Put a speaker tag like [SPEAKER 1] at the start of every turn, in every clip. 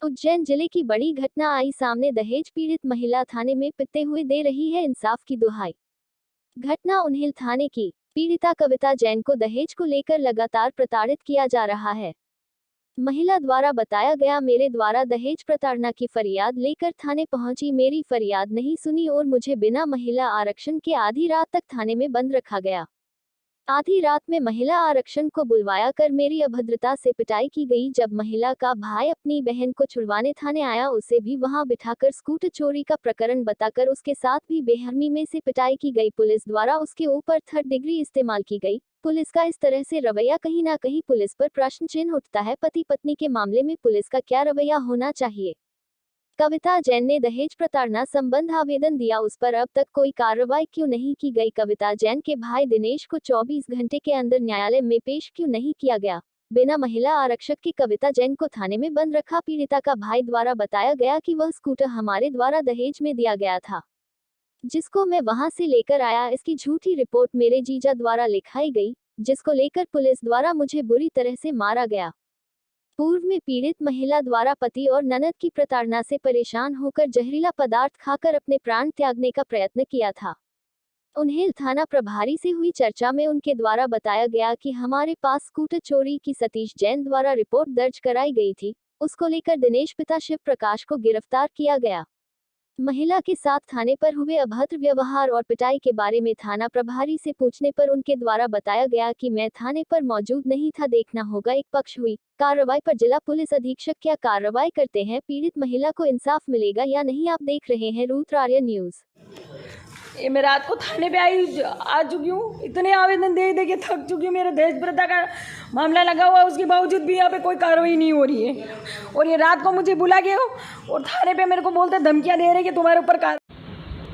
[SPEAKER 1] उज्जैन जिले की बड़ी घटना आई सामने। दहेज पीड़ित महिला थाने में पिटते हुए दे रही है इंसाफ की दुहाई। घटना उन्हेल थाने की। पीड़िता कविता जैन को दहेज को लेकर लगातार प्रताड़ित किया जा रहा है। महिला द्वारा बताया गया, मेरे द्वारा दहेज प्रताड़ना की फरियाद लेकर थाने पहुंची, मेरी फरियाद नहीं सुनी और मुझे बिना महिला आरक्षण के आधी रात तक थाने में बंद रखा गया। आधी रात में महिला आरक्षण को बुलवाया कर मेरी अभद्रता से पिटाई की गई। जब महिला का भाई अपनी बहन को छुड़वाने थाने आया, उसे भी वहां बिठाकर स्कूटर चोरी का प्रकरण बताकर उसके साथ भी बेहरमी में से पिटाई की गई। पुलिस द्वारा उसके ऊपर 3rd डिग्री इस्तेमाल की गई। पुलिस का इस तरह से रवैया कहीं ना कहीं पुलिस पर प्रश्न चिन्ह उठता है। पति पत्नी के मामले में पुलिस का क्या रवैया होना चाहिए? कविता जैन ने दहेज प्रताड़ना संबंध आवेदन दिया, उस पर अब तक कोई कार्रवाई क्यों नहीं की गई? कविता जैन के भाई दिनेश को 24 घंटे के अंदर न्यायालय में पेश क्यों नहीं किया गया? बिना महिला आरक्षक के कविता जैन को थाने में बंद रखा। पीड़िता का भाई द्वारा बताया गया कि वह स्कूटर हमारे द्वारा दहेज में दिया गया था, जिसको मैं वहां से लेकर आया। इसकी झूठी रिपोर्ट मेरे जीजा द्वारा लिखाई गई, जिसको लेकर पुलिस द्वारा मुझे बुरी तरह से मारा गया। पूर्व में पीड़ित महिला द्वारा पति और ननद की प्रताड़ना से परेशान होकर जहरीला पदार्थ खाकर अपने प्राण त्यागने का प्रयत्न किया था। उन्हेल थाना प्रभारी से हुई चर्चा में उनके द्वारा बताया गया कि हमारे पास स्कूटर चोरी की सतीश जैन द्वारा रिपोर्ट दर्ज कराई गई थी। उसको लेकर दिनेश पिता शिव प्रकाश को गिरफ्तार किया गया। महिला के साथ थाने पर हुए अभद्र व्यवहार और पिटाई के बारे में थाना प्रभारी से पूछने पर उनके द्वारा बताया गया कि मैं थाने पर मौजूद नहीं था, देखना होगा। एक पक्ष हुई कार्रवाई पर जिला पुलिस अधीक्षक क्या कार्रवाई करते हैं? पीड़ित महिला को इंसाफ मिलेगा या नहीं? आप देख रहे हैं रुद्रार्य न्यूज।
[SPEAKER 2] ये मैं रात को थाने पे आ चुकी हूँ। इतने आवेदन दे दे के थक चुकी हूँ। मेरा दहेज प्रथा का मामला लगा हुआ है, उसके बावजूद भी यहाँ पे कोई कार्रवाई नहीं हो रही है। और ये रात को मुझे बुला के और थाने पे मेरे को बोलते धमकियाँ दे रहे कि तुम्हारे ऊपर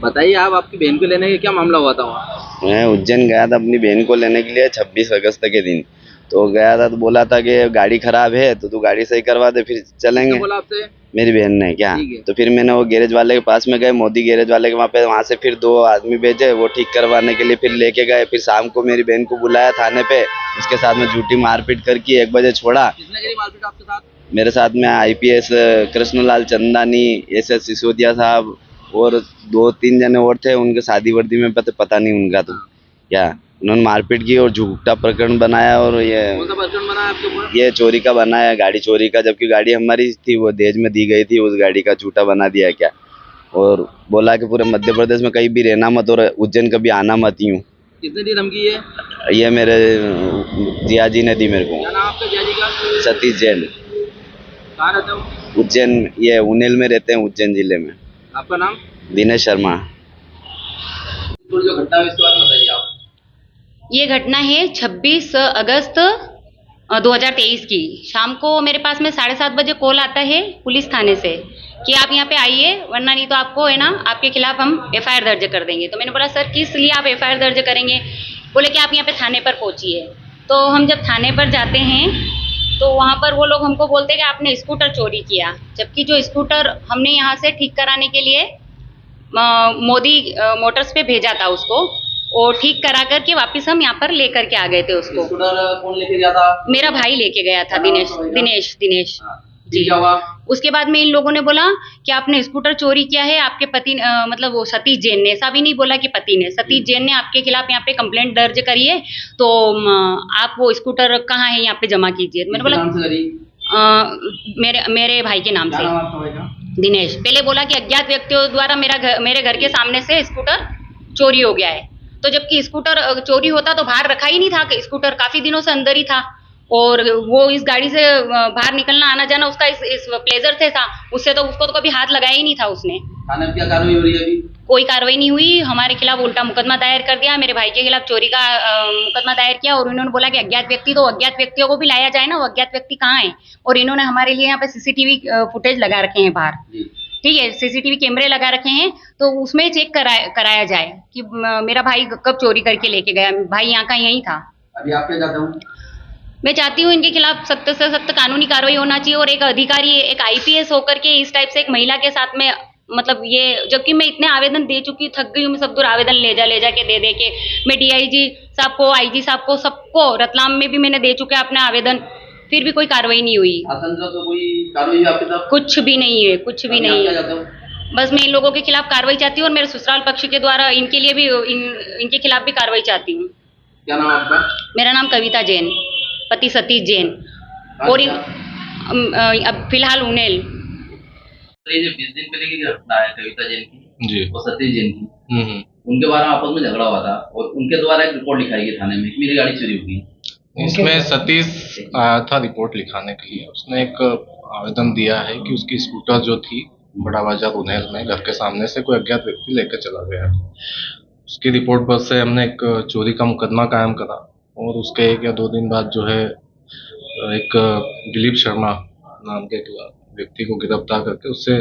[SPEAKER 3] बताइए, आप आपकी बहन को लेने के क्या मामला हुआ था वहाँ?
[SPEAKER 4] मैं उज्जैन गया था अपनी बहन को लेने के लिए 26 अगस्त के दिन। तो गया था तो बोला था कि गाड़ी खराब है तो तू गाड़ी सही करवा दे, फिर चलेंगे।
[SPEAKER 3] बोला आपसे?
[SPEAKER 4] मेरी बहन ने। क्या? तो फिर मैंने वो गैरेज वाले के पास में गए, मोदी गैरेज वाले के वहाँ से फिर 2 आदमी भेजे वो ठीक करवाने के लिए, फिर लेके गए। फिर शाम को मेरी बहन को बुलाया थाने पे, उसके साथ में झूठी मारपीट करके 1 बजे छोड़ा।
[SPEAKER 3] किसने करी मारपीट आपके साथ? मेरे
[SPEAKER 4] साथ में IPS कृष्णलाल चंदानी, SS सिसोदिया साहब और 2-3 जने और थे। उनके शादी वर्दी में पता नहीं उनका। तो क्या उन्होंने मारपीट की और झूठा प्रकरण बनाया। और
[SPEAKER 3] कौन सा प्रकरण बनाया आपके ऊपर?
[SPEAKER 4] ये चोरी का बनाया, गाड़ी चोरी का, जबकि गाड़ी हमारी थी, वो दहेज में दी गई थी। उस गाड़ी का झूठा बना दिया क्या। और बोला कि पूरे मध्य प्रदेश में कहीं भी रहना मत और उज्जैन कभी आना मत। यूँ
[SPEAKER 3] किसने दी धमकी?
[SPEAKER 4] ये मेरे जिया जी ने दी मेरे को।
[SPEAKER 3] क्या नाम आपका जिया जी का?
[SPEAKER 4] सतीश जैन।
[SPEAKER 3] कहाँ रहते हो?
[SPEAKER 4] उज्जैन, ये उन्हेल में रहते हैं, उज्जैन जिले में।
[SPEAKER 3] आपका नाम?
[SPEAKER 4] दिनेश शर्मा।
[SPEAKER 3] जो घटना है इसके बारे में बताइए आप।
[SPEAKER 5] ये घटना है 26 अगस्त 2023 की। शाम को मेरे पास में 7:30 बजे कॉल आता है पुलिस थाने से कि आप यहाँ पे आइए, वरना नहीं तो आपको है ना आपके खिलाफ हम FIR दर्ज कर देंगे। तो मैंने बोला सर किस लिए आप FIR दर्ज करेंगे? बोले कि आप यहाँ पे थाने पर पहुँचिए। तो हम जब थाने पर जाते हैं तो वहाँ पर वो लोग हमको बोलते हैं कि आपने स्कूटर चोरी किया, जबकि जो स्कूटर हमने यहाँ से ठीक कराने के लिए मोदी मोटर्स पे भेजा था उसको, और ठीक करा करके वापस हम यहाँ पर लेकर के आ गए थे उसको।
[SPEAKER 3] कौन लेके गया था?
[SPEAKER 5] मेरा भाई लेके गया था, दिनेश जी। उसके बाद में इन लोगों ने बोला कि आपने स्कूटर चोरी किया है, आपके पति मतलब वो सतीश जैन ने, ऐसा भी नहीं बोला कि पति ने, सतीश जैन ने आपके खिलाफ यहाँ पे कंप्लेंट दर्ज करी है, तो आप वो स्कूटर कहाँ है यहाँ पे जमा कीजिए। मैंने बोला मेरे भाई के नाम से, दिनेश। पहले बोला कि अज्ञात व्यक्तियों द्वारा मेरे घर के सामने से स्कूटर चोरी हो गया है। तो जबकि स्कूटर चोरी होता तो बाहर रखा ही नहीं था, स्कूटर काफी दिनों से अंदर ही था। और वो इस गाड़ी से बाहर निकलना आना जाना उसका इस प्लेजर से था, उससे तो उसको तो कभी हाथ लगाया ही नहीं था उसने।
[SPEAKER 3] थाने में क्या कार्रवाई हो रही है अभी?
[SPEAKER 5] कोई कार्रवाई नहीं हुई। हमारे खिलाफ उल्टा मुकदमा दायर कर दिया, मेरे भाई के खिलाफ चोरी का मुकदमा दायर किया। और उन्होंने बोला कि अज्ञात व्यक्ति, तो अज्ञात व्यक्तियों को भी लाया जाए ना, वो अज्ञात व्यक्ति कहाँ है। और इन्होंने हमारे लिए यहाँ पे CCTV फुटेज लगा रखे हैं बाहर, ठीक है, CCTV कैमरे लगा रखे हैं, तो उसमें चेक कराया जाए कि मेरा भाई कब चोरी करके लेके गया। भाई यहाँ का यही था।
[SPEAKER 3] अभी आप क्या चाहते हो?
[SPEAKER 5] मैं चाहती हूँ इनके खिलाफ सख्त से सख्त कानूनी कार्रवाई होना चाहिए। और एक अधिकारी, एक IPS होकर के इस टाइप से एक महिला के साथ में, मतलब ये, जबकि मैं इतने आवेदन दे चुकी हूँ, थक गई हूँ मैं सब दूर आवेदन ले जा के दे के। मैं DIG साहब को, IG साहब को, सबको, रतलाम में भी मैंने दे चुके हैं अपने आवेदन, फिर भी कोई कार्रवाई नहीं हुई।
[SPEAKER 3] शासन का तो कोई कार्रवाई भी आपके तरफ?
[SPEAKER 5] कुछ भी नहीं है, कुछ भी
[SPEAKER 3] अभी
[SPEAKER 5] नहीं
[SPEAKER 3] आप क्या
[SPEAKER 5] है।
[SPEAKER 3] चाहते हो?
[SPEAKER 5] बस मैं इन लोगों के खिलाफ कार्रवाई चाहती हूँ और मेरे ससुराल पक्ष के द्वारा इनके लिए भी इनके खिलाफ भी कार्रवाई चाहती हूँ।
[SPEAKER 3] क्या नाम है आपका?
[SPEAKER 5] मेरा नाम कविता जैन, पति सतीश जैन। और अब फिलहाल उन्हेल।
[SPEAKER 3] तो ये जो 20 दिन पहले की घटना है कविता जैन की
[SPEAKER 6] जी।
[SPEAKER 3] और सतीश जैन की, उनके बारे में आपस में झगड़ा हुआ था और उनके द्वारा एक रिपोर्ट लिखाई गई थाने में कि मेरी गाड़ी चोरी होगी।
[SPEAKER 6] इसमें सतीश आया था रिपोर्ट लिखाने के लिए। उसने एक आवेदन दिया है कि उसकी स्कूटर जो थी बड़ा बाजार उन्हेल में घर के सामने से कोई अज्ञात व्यक्ति लेकर चला गया। उसकी रिपोर्ट पर से हमने एक चोरी का मुकदमा कायम करा और उसके 1 या 2 दिन बाद जो है एक दिलीप शर्मा नाम के व्यक्ति को गिरफ्तार करके उससे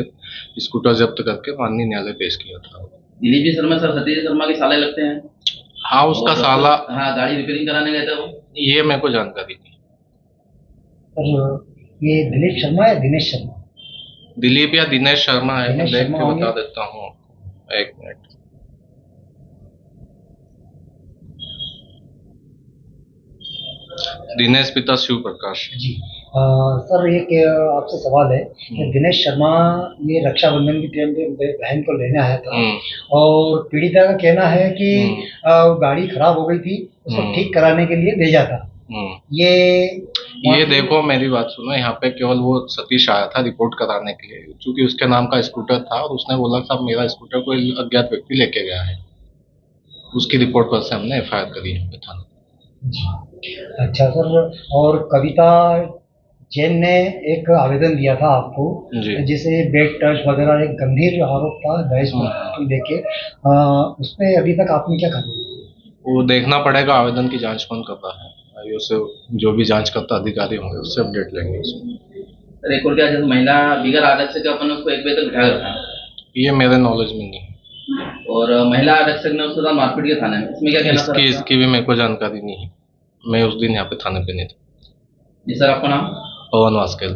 [SPEAKER 6] स्कूटर जब्त करके माननीय न्यायालय पेश किया था।
[SPEAKER 3] दिलीप शर्मा सर सतीश शर्मा के साले लगते हैं?
[SPEAKER 6] हाँ, उसका साला।
[SPEAKER 3] हाँ, गाड़ी रिपेयरिंग कराने गए थे वो।
[SPEAKER 6] ये मेरे को जानकारी नहीं।
[SPEAKER 7] ये दिलीप शर्मा या दिनेश शर्मा?
[SPEAKER 6] दिलीप या दिनेश शर्मा है, मैं देख के बता देता हूँ। 1 मिनट। दिनेश पिता शिव प्रकाश
[SPEAKER 7] जी। सर एक आपसे सवाल है कि दिनेश शर्मा ये रक्षाबंधन की टाइम पे बहन को लेने आया था और पीड़िता का कहना है कि गाड़ी खराब हो गई थी, उसको ठीक कराने के लिए भेजा था। ये
[SPEAKER 6] देखो, मेरी बात सुनो। यहाँ पे केवल वो सतीश आया था रिपोर्ट कराने के लिए, क्योंकि उसके नाम का स्कूटर था और उसने बोला साहब मेरा स्कूटर कोई अज्ञात व्यक्ति लेके गया है। उसकी रिपोर्ट पर से हमने FIR करी है थाने।
[SPEAKER 7] अच्छा सर, और कविता जैन ने एक आवेदन दिया था आपको जिसे बेड टच वगैरह एक गंभीर आरोप था दहेज को लेके, उसमें अभी तक आपने क्या कहा?
[SPEAKER 6] वो देखना पड़ेगा आवेदन की जांच कौन करता है। आईओ से जो भी जांच करता अधिकारी होंगे उससे अपडेट लेंगे उसमें।
[SPEAKER 3] रिकॉर्ड क्या जैसे महिला बिगर आरक्षक अपन उसको 1 बजे तक बिठा रखा है,
[SPEAKER 6] ये मेरे नॉलेज में नहीं है।
[SPEAKER 3] और महिला आरक्षक ने उसके साथ मारपीट किया थाने में, इसमें क्या कहना?
[SPEAKER 6] इसकी भी मेरे को जानकारी नहीं है। मैं उस दिन यहाँ पे थाने पे नहीं था।
[SPEAKER 3] जी सर, आपका नाम?
[SPEAKER 6] पवन वास्केल।